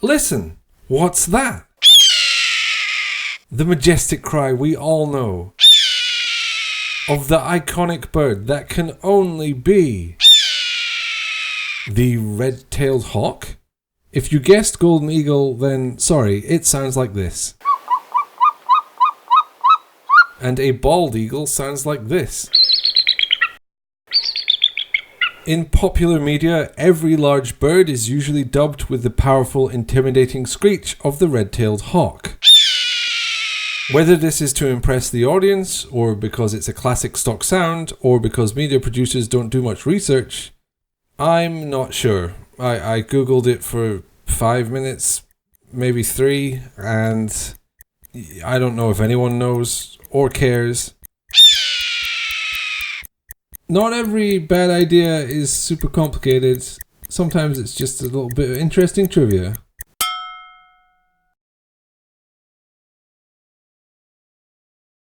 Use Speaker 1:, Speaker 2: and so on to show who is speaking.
Speaker 1: Listen, what's that? The majestic cry we all know of the iconic bird that can only be the red-tailed hawk? If you guessed golden eagle, then sorry, it sounds like this. And a bald eagle sounds like this. In popular media, every large bird is usually dubbed with the powerful, intimidating screech of the red-tailed hawk. Whether this is to impress the audience, or because it's a classic stock sound, or because media producers don't do much research, I'm not sure. I googled it for 5 minutes, maybe 3, and I don't know if anyone knows or cares. Not every bad idea is super complicated. Sometimes it's just a little bit of interesting trivia.